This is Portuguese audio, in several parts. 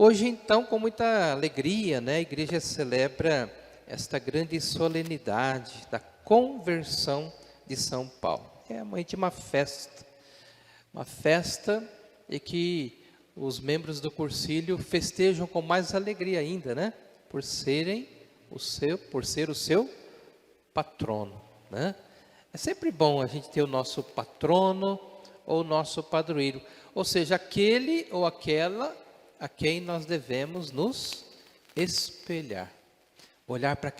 Hoje, então, com muita alegria, né, a igreja celebra esta grande solenidade da conversão de São Paulo. É realmente uma festa e que os membros do Cursilho festejam com mais alegria ainda, né, por ser o seu patrono, né? É sempre bom a gente ter o nosso patrono ou o nosso padroeiro, ou seja, aquele ou aquela a quem nós devemos nos espelhar. Olhar para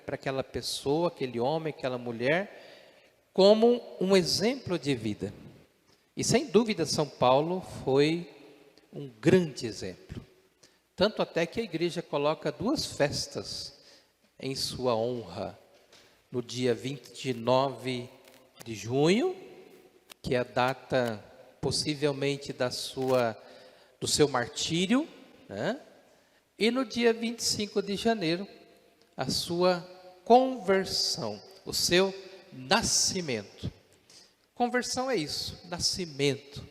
aquela pessoa, aquele homem, aquela mulher, como um exemplo de vida. E sem dúvida São Paulo foi um grande exemplo. Tanto até que a igreja coloca 2 festas em sua honra. No dia 29 de junho, que é a data possivelmente do seu martírio, né? E no dia 25 de janeiro, a sua conversão, o seu nascimento. Conversão é isso, nascimento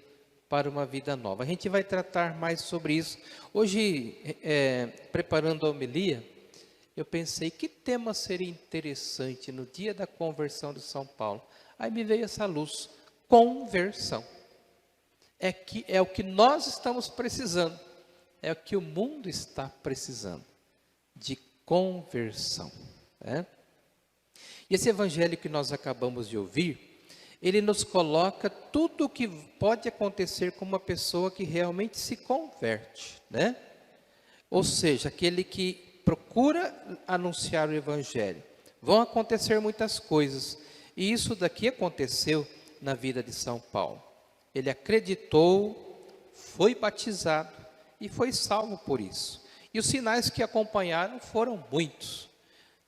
para uma vida nova. A gente vai tratar mais sobre isso. Hoje, preparando a homilia, eu pensei, que tema seria interessante no dia da conversão de São Paulo? Aí me veio essa luz, conversão. É o que nós estamos precisando, é o que o mundo está precisando, de conversão, né? E esse evangelho que nós acabamos de ouvir, ele nos coloca tudo o que pode acontecer com uma pessoa que realmente se converte, né? Ou seja, aquele que procura anunciar o evangelho. Vão acontecer muitas coisas, e isso daqui aconteceu na vida de São Paulo. Ele acreditou, foi batizado e foi salvo por isso. E os sinais que acompanharam foram muitos.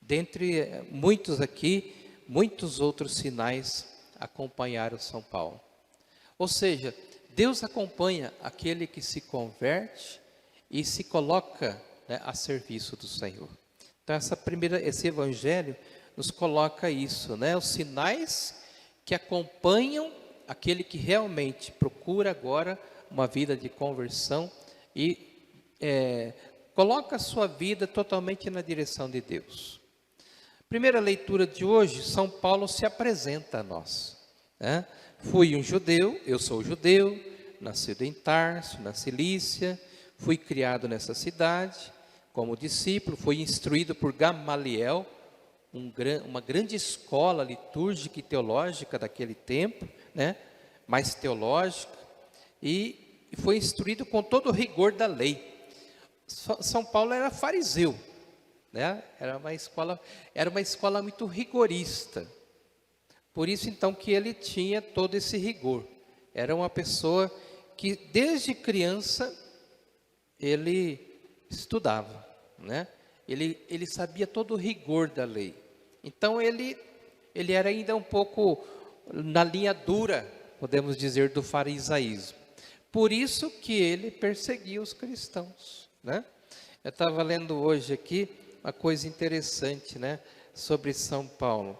Dentre muitos aqui, muitos outros sinais acompanharam São Paulo. Ou seja, Deus acompanha aquele que se converte e se coloca, né, a serviço do Senhor. Então esse evangelho nos coloca isso, né? Os sinais que acompanham aquele que realmente procura agora uma vida de conversão e coloca a sua vida totalmente na direção de Deus. Primeira leitura de hoje, São Paulo se apresenta a nós, né? Fui um judeu, eu sou judeu, nascido em Tarso, na Cilícia, fui criado nessa cidade como discípulo, fui instruído por Gamaliel, uma grande escola litúrgica e teológica daquele tempo, né? Mais teológica, e foi instruído com todo o rigor da lei. São Paulo era fariseu, né? Era uma escola muito rigorista. Por isso então que ele tinha todo esse rigor. Era uma pessoa que desde criança ele estudava, né? Ele sabia todo o rigor da lei. Então ele era ainda um pouco na linha dura, podemos dizer, do farisaísmo. Por isso que ele perseguia os cristãos, né? Eu estava lendo hoje aqui uma coisa interessante, né, sobre São Paulo.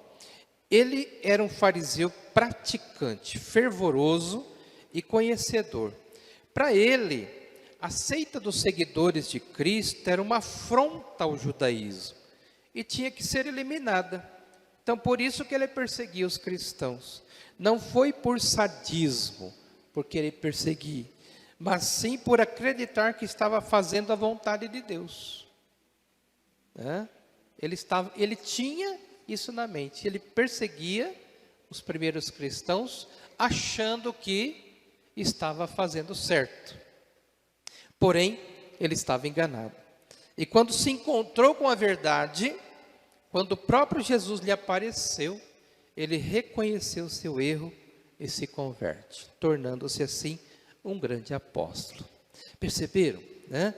Ele era um fariseu praticante, fervoroso e conhecedor. Para ele, a seita dos seguidores de Cristo era uma afronta ao judaísmo e tinha que ser eliminada. Então, por isso que ele perseguia os cristãos. Não foi por sadismo, por querer perseguir, mas sim por acreditar que estava fazendo a vontade de Deus, né? Ele tinha isso na mente. Ele perseguia os primeiros cristãos, achando que estava fazendo certo. Porém, ele estava enganado. E quando se encontrou com a verdade, quando o próprio Jesus lhe apareceu, ele reconheceu seu erro e se converte, tornando-se assim um grande apóstolo. Perceberam, né?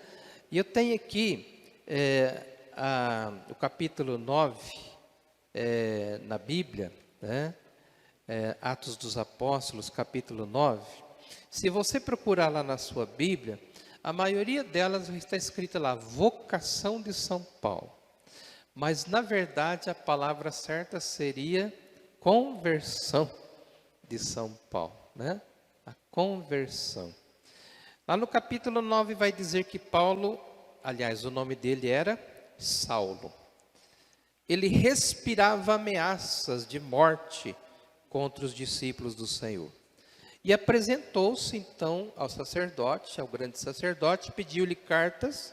E eu tenho aqui o capítulo 9 na Bíblia, né? Atos dos Apóstolos, capítulo 9. Se você procurar lá na sua Bíblia, a maioria delas está escrita lá, vocação de São Paulo. Mas, na verdade, a palavra certa seria conversão de São Paulo, né? A conversão. Lá no capítulo 9 vai dizer que Paulo, aliás, o nome dele era Saulo. Ele respirava ameaças de morte contra os discípulos do Senhor. E apresentou-se então ao sacerdote, ao grande sacerdote, pediu-lhe cartas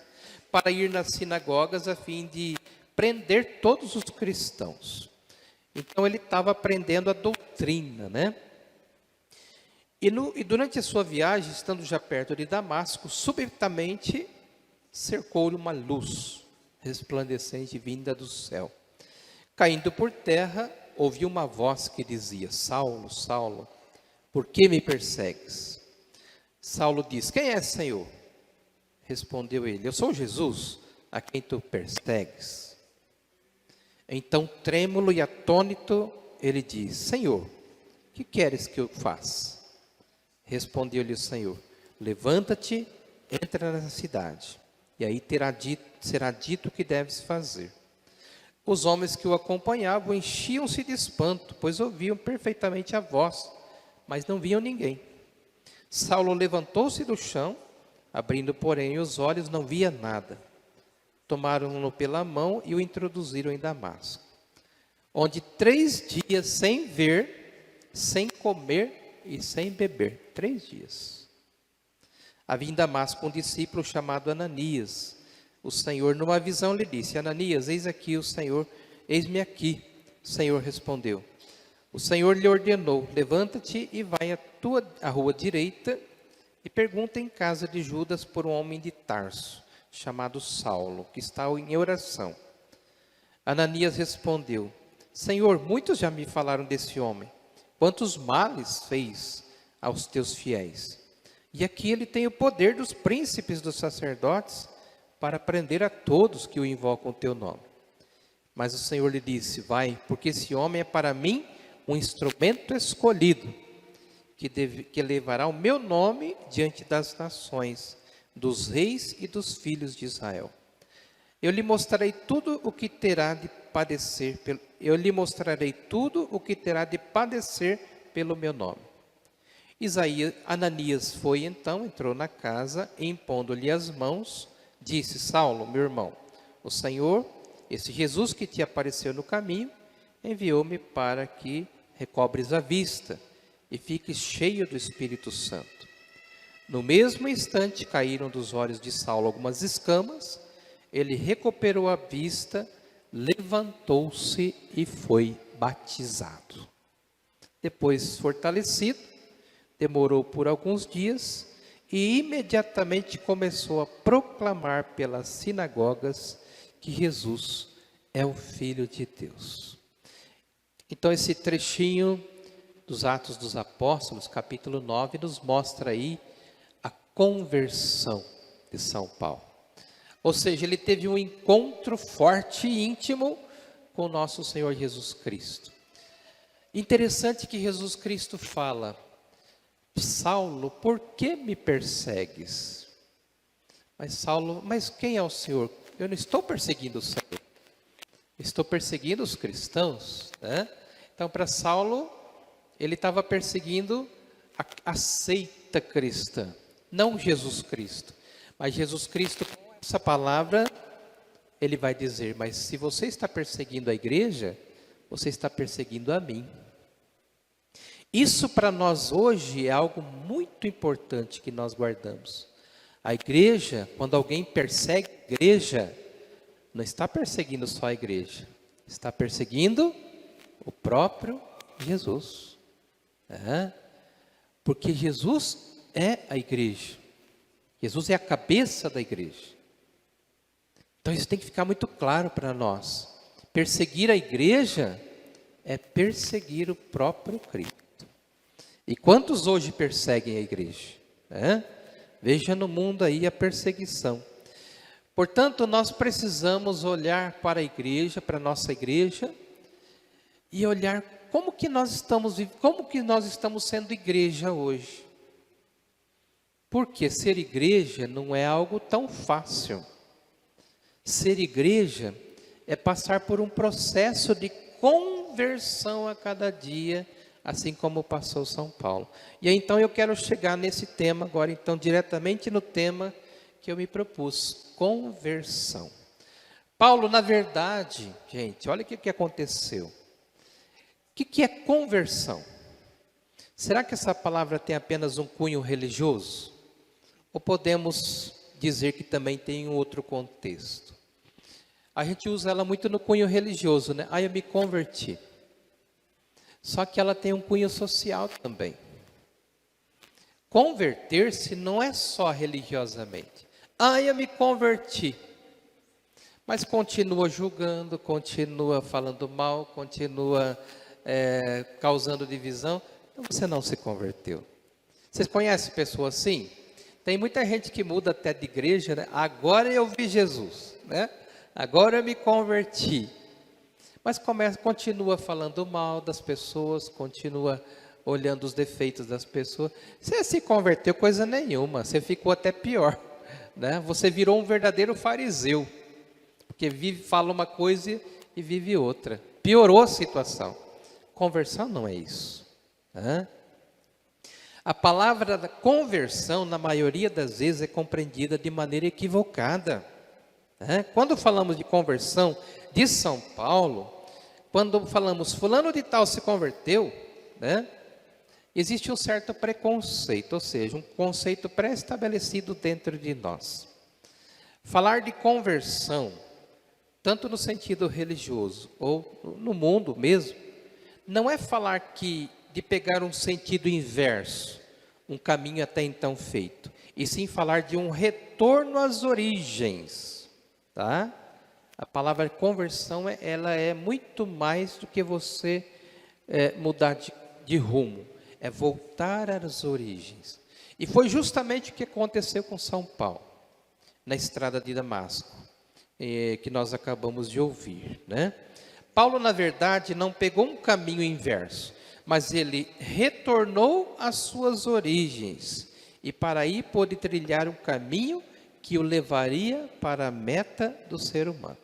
para ir nas sinagogas a fim de prender todos os cristãos. Então ele estava aprendendo a doutrina, né? E durante a sua viagem, estando já perto de Damasco, subitamente cercou-lhe uma luz resplandecente vinda do céu. Caindo por terra, ouviu uma voz que dizia: Saulo, Saulo, por que me persegues? Saulo disse: quem é, Senhor? Respondeu ele: eu sou Jesus, a quem tu persegues. Então, trêmulo e atônito, ele diz: Senhor, que queres que eu faça? Respondeu-lhe o Senhor: levanta-te, entra na cidade, e aí será dito o que deves fazer. Os homens que o acompanhavam enchiam-se de espanto, pois ouviam perfeitamente a voz, mas não viam ninguém. Saulo levantou-se do chão, abrindo, porém, os olhos, não via nada. Tomaram-no pela mão e o introduziram em Damasco, onde 3 dias sem ver, sem comer e sem beber. 3 dias. Havia em Damasco um discípulo chamado Ananias. O Senhor, numa visão, lhe disse: Ananias, eis aqui o Senhor, eis-me aqui. O Senhor respondeu. O Senhor lhe ordenou: levanta-te e vai à rua direita e pergunta em casa de Judas por um homem de Tarso, chamado Saulo, que está em oração. Ananias respondeu: Senhor, muitos já me falaram desse homem, quantos males fez aos teus fiéis. E aqui ele tem o poder dos príncipes dos sacerdotes para prender a todos que o invocam o teu nome. Mas o Senhor lhe disse: vai, porque esse homem é para mim um instrumento escolhido, que levará o meu nome diante das nações, dos reis e dos filhos de Israel. Eu lhe mostrarei tudo o que terá de padecer pelo meu nome. Ananias foi então, entrou na casa, e impondo-lhe as mãos, disse: Saulo, meu irmão, o Senhor, esse Jesus que te apareceu no caminho, enviou-me para que recobres a vista e fiques cheio do Espírito Santo. No mesmo instante caíram dos olhos de Saulo algumas escamas, ele recuperou a vista, levantou-se e foi batizado. Depois, fortalecido, demorou por alguns dias e imediatamente começou a proclamar pelas sinagogas que Jesus é o Filho de Deus. Então, esse trechinho dos Atos dos Apóstolos, capítulo 9, nos mostra aí a conversão de São Paulo. Ou seja, ele teve um encontro forte e íntimo com o nosso Senhor Jesus Cristo. Interessante que Jesus Cristo fala: Saulo, por que me persegues? Mas quem é o Senhor? Eu não estou perseguindo o Senhor, estou perseguindo os cristãos, né? Então, para Saulo, ele estava perseguindo a seita cristã, não Jesus Cristo. Mas Jesus Cristo, com essa palavra, ele vai dizer: mas se você está perseguindo a igreja, você está perseguindo a mim. Isso para nós hoje é algo muito importante que nós guardamos. A igreja, quando alguém persegue a igreja, não está perseguindo só a igreja, está perseguindo o próprio Jesus. Porque Jesus é a igreja. Jesus é a cabeça da igreja. Então isso tem que ficar muito claro para nós. Perseguir a igreja é perseguir o próprio Cristo. E quantos hoje perseguem a igreja? Veja no mundo aí a perseguição. Portanto, nós precisamos olhar para a igreja, para a nossa igreja, e olhar como que nós estamos sendo igreja hoje. Porque ser igreja não é algo tão fácil. Ser igreja é passar por um processo de conversão a cada dia assim como passou São Paulo. E aí, então eu quero chegar nesse tema agora, então diretamente no tema que eu me propus, conversão. Paulo, na verdade, gente, olha o que aconteceu. O que é conversão? Será que essa palavra tem apenas um cunho religioso? Ou podemos dizer que também tem um outro contexto? A gente usa ela muito no cunho religioso, né? Eu me converti. Só que ela tem um cunho social também. Converter-se não é só religiosamente. Eu me converti. Mas continua julgando, continua falando mal, continua causando divisão. Então você não se converteu. Vocês conhecem pessoas assim? Tem muita gente que muda até de igreja, né? Agora eu vi Jesus, né? Agora eu me converti. Mas continua falando mal das pessoas, continua olhando os defeitos das pessoas. Você se converteu coisa nenhuma, você ficou até pior, né? Você virou um verdadeiro fariseu, porque fala uma coisa e vive outra. Piorou a situação. Conversão não é isso, né? A palavra da conversão, na maioria das vezes, é compreendida de maneira equivocada. Quando falamos de conversão de São Paulo, quando falamos fulano de tal se converteu, né, existe um certo preconceito, ou seja, um conceito pré-estabelecido dentro de nós. Falar de conversão, tanto no sentido religioso ou no mundo mesmo, não é falar de pegar um sentido inverso, um caminho até então feito, e sim falar de um retorno às origens, tá? A palavra conversão, ela é muito mais do que você mudar de rumo, é voltar às origens. E foi justamente o que aconteceu com São Paulo, na estrada de Damasco, que nós acabamos de ouvir, né? Paulo, na verdade, não pegou um caminho inverso, mas ele retornou às suas origens, e para aí pôde trilhar um caminho que o levaria para a meta do ser humano.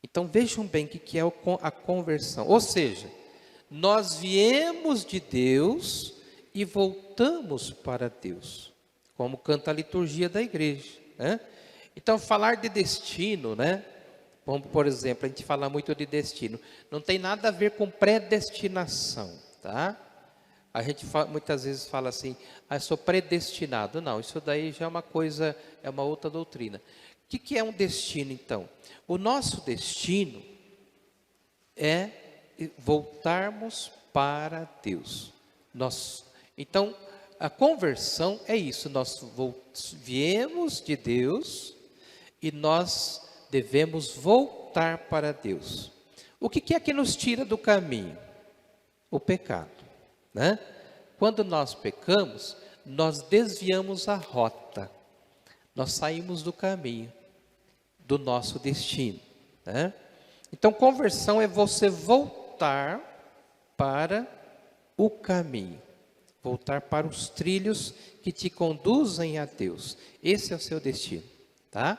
Então vejam bem o que é a conversão, ou seja, nós viemos de Deus e voltamos para Deus, como canta a liturgia da igreja, né? Então falar de destino, né? Como, por exemplo, a gente fala muito de destino, não tem nada a ver com predestinação, tá? A gente muitas vezes fala assim, eu sou predestinado. Não, isso daí já é uma coisa, é uma outra doutrina. O que é um destino, então? O nosso destino é voltarmos para Deus. Então, a conversão é isso, nós viemos de Deus e nós devemos voltar para Deus. O que é que nos tira do caminho? O pecado, né? Quando nós pecamos, nós desviamos a rota, nós saímos do caminho, do nosso destino, né? Então, conversão é você voltar para o caminho, voltar para os trilhos que te conduzem a Deus. Esse é o seu destino, tá?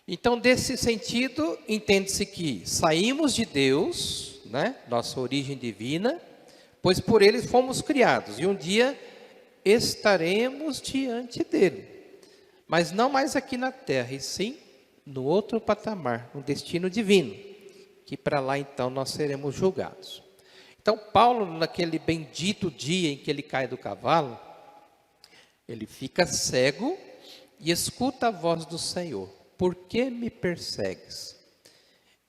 Então, desse sentido, entende-se que saímos de Deus, né, nossa origem divina, pois por Ele fomos criados, e um dia estaremos diante dEle, mas não mais aqui na terra, e sim no outro patamar, no destino divino, que para lá então nós seremos julgados. Então, Paulo, naquele bendito dia em que ele cai do cavalo, ele fica cego e escuta a voz do Senhor. Por que me persegues?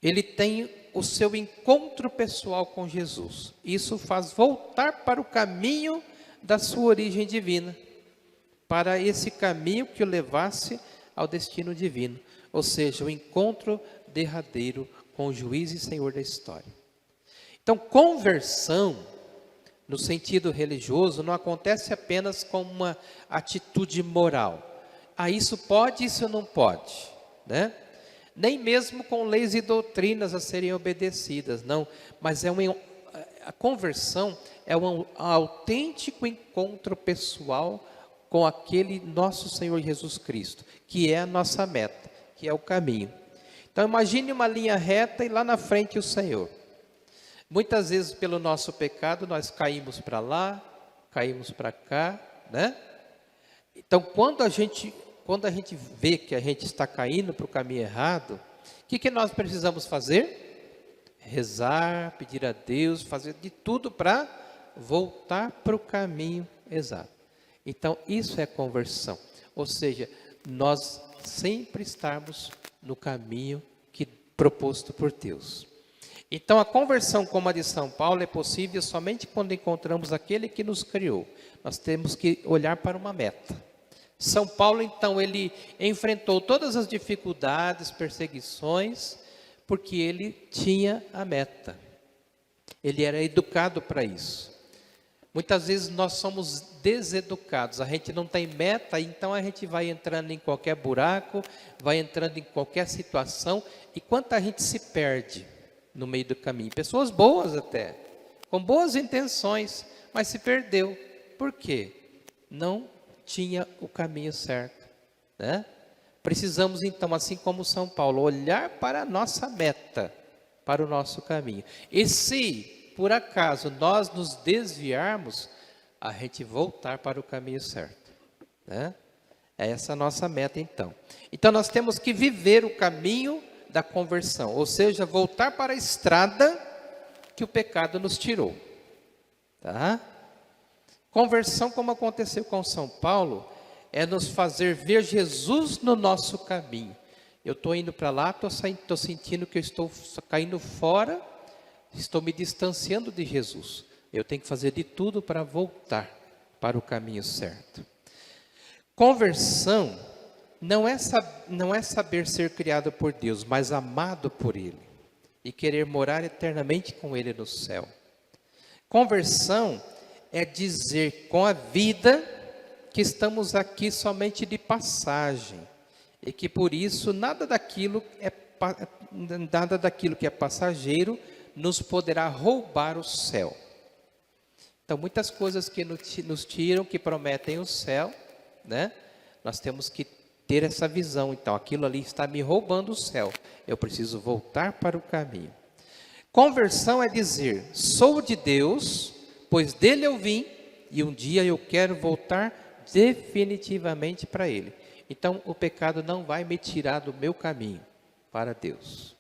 Ele tem o seu encontro pessoal com Jesus. Isso faz voltar para o caminho da sua origem divina, para esse caminho que o levasse ao destino divino, ou seja, o encontro derradeiro com o juiz e Senhor da história. Então, conversão, no sentido religioso, não acontece apenas com uma atitude moral. Isso pode, isso não pode, né? Nem mesmo com leis e doutrinas a serem obedecidas, não. Mas a conversão é um autêntico encontro pessoal com aquele nosso Senhor Jesus Cristo, que é a nossa meta, que é o caminho. Então imagine uma linha reta e lá na frente o Senhor. Muitas vezes pelo nosso pecado nós caímos para lá, caímos para cá, né? Então quando a gente vê que a gente está caindo para o caminho errado, o que nós precisamos fazer? Rezar, pedir a Deus, fazer de tudo para voltar para o caminho exato. Então isso é conversão, ou seja, nós sempre estarmos no caminho proposto por Deus. Então a conversão como a de São Paulo é possível somente quando encontramos aquele que nos criou. Nós temos que olhar para uma meta. São Paulo então ele enfrentou todas as dificuldades, perseguições, porque ele tinha a meta. Ele era educado para isso. Muitas vezes nós somos deseducados, a gente não tem meta, então a gente vai entrando em qualquer buraco, vai entrando em qualquer situação, e quanta gente se perde no meio do caminho. Pessoas boas até, com boas intenções, mas se perdeu. Por quê? Não tinha o caminho certo, né? Precisamos então, assim como São Paulo, olhar para a nossa meta, para o nosso caminho. E se por acaso nós nos desviarmos, a gente voltar para o caminho certo, né? É essa a nossa meta então. Então nós temos que viver o caminho da conversão, ou seja, voltar para a estrada que o pecado nos tirou, tá? Conversão, como aconteceu com São Paulo, é nos fazer ver Jesus no nosso caminho. Eu estou indo para lá, estou sentindo que eu estou caindo fora, estou me distanciando de Jesus. Eu tenho que fazer de tudo para voltar para o caminho certo. Conversão não é saber ser criado por Deus, mas amado por Ele. E querer morar eternamente com Ele no céu. Conversão é dizer com a vida que estamos aqui somente de passagem. E que por isso nada daquilo que é passageiro nos poderá roubar o céu. Então, muitas coisas que nos tiram, que prometem o céu, né? Nós temos que ter essa visão. Então, aquilo ali está me roubando o céu. Eu preciso voltar para o caminho. Conversão é dizer, sou de Deus, pois dele eu vim, e um dia eu quero voltar definitivamente para Ele. Então, o pecado não vai me tirar do meu caminho para Deus.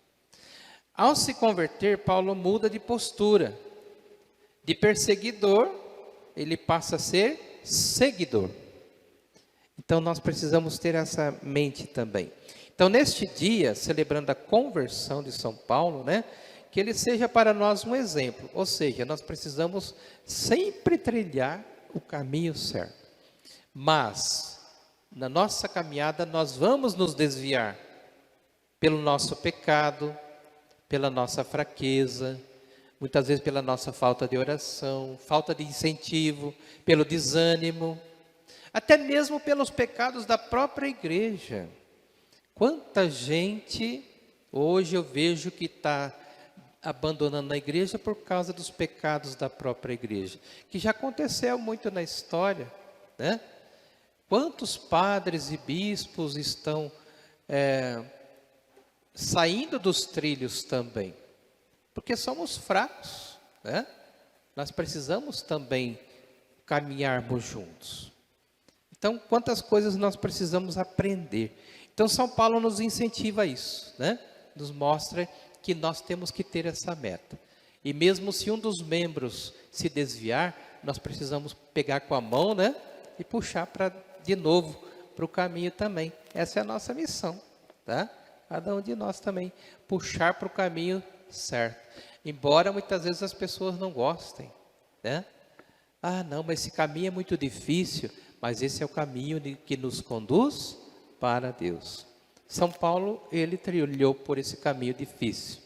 Ao se converter, Paulo muda de postura. De perseguidor, ele passa a ser seguidor. Então, nós precisamos ter essa mente também. Então, neste dia, celebrando a conversão de São Paulo, né? Que ele seja para nós um exemplo. Ou seja, nós precisamos sempre trilhar o caminho certo. Mas, na nossa caminhada, nós vamos nos desviar pelo nosso pecado, pela nossa fraqueza, muitas vezes pela nossa falta de oração, falta de incentivo, pelo desânimo, até mesmo pelos pecados da própria igreja. Quanta gente hoje eu vejo que está abandonando a igreja por causa dos pecados da própria igreja, que já aconteceu muito na história, né? Quantos padres e bispos estão saindo dos trilhos também? Porque somos fracos, né? Nós precisamos também caminharmos juntos. Então, quantas coisas nós precisamos aprender. Então, São Paulo nos incentiva a isso, né? Nos mostra que nós temos que ter essa meta. E mesmo se um dos membros se desviar, nós precisamos pegar com a mão, né? E puxar de novo para o caminho também. Essa é a nossa missão, tá? Cada um de nós também, puxar para o caminho certo. Embora muitas vezes as pessoas não gostem, né? Ah, não, mas esse caminho é muito difícil, mas esse é o caminho que nos conduz para Deus. São Paulo, ele trilhou por esse caminho difícil.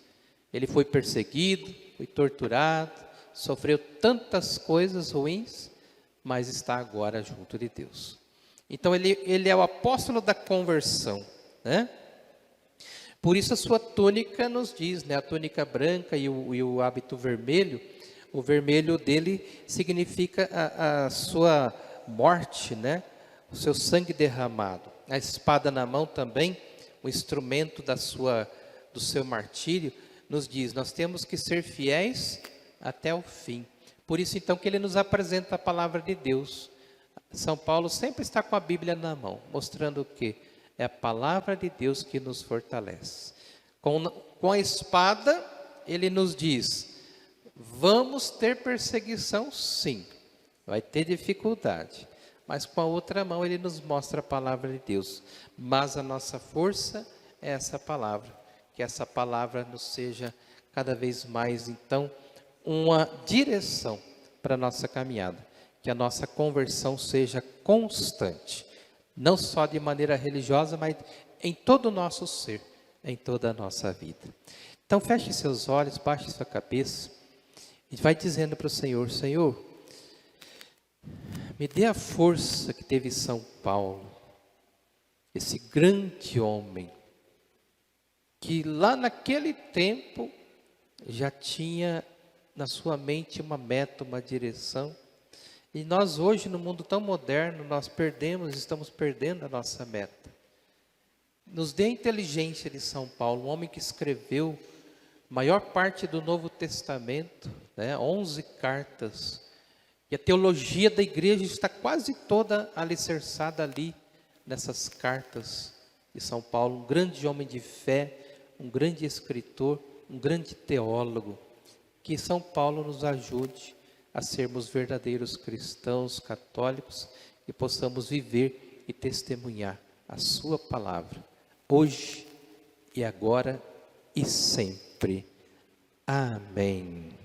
Ele foi perseguido, foi torturado, sofreu tantas coisas ruins, mas está agora junto de Deus. Então ele é o apóstolo da conversão, né? Por isso a sua túnica nos diz, né? A túnica branca e o hábito vermelho, o vermelho dele significa a sua morte, né? O seu sangue derramado. A espada na mão também, o instrumento do seu martírio, nos diz, nós temos que ser fiéis até o fim. Por isso, então, que ele nos apresenta a palavra de Deus. São Paulo sempre está com a Bíblia na mão, mostrando o quê? É a palavra de Deus que nos fortalece. Com a espada, ele nos diz, vamos ter perseguição sim, vai ter dificuldade. Mas com a outra mão ele nos mostra a palavra de Deus. Mas a nossa força é essa palavra. Que essa palavra nos seja cada vez mais, então, uma direção para a nossa caminhada. Que a nossa conversão seja constante. Não só de maneira religiosa, mas em todo o nosso ser, em toda a nossa vida. Então feche seus olhos, baixe sua cabeça e vai dizendo para o Senhor, Senhor, me dê a força que teve São Paulo, esse grande homem, que lá naquele tempo já tinha na sua mente uma meta, uma direção. E nós hoje, no mundo tão moderno, nós estamos perdendo a nossa meta. Nos dê a inteligência de São Paulo, um homem que escreveu a maior parte do Novo Testamento, 11 cartas. E a teologia da igreja está quase toda alicerçada ali, nessas cartas de São Paulo. Um grande homem de fé, um grande escritor, um grande teólogo. Que São Paulo nos ajude a sermos verdadeiros cristãos, católicos, e possamos viver e testemunhar a sua palavra, hoje e agora e sempre. Amém.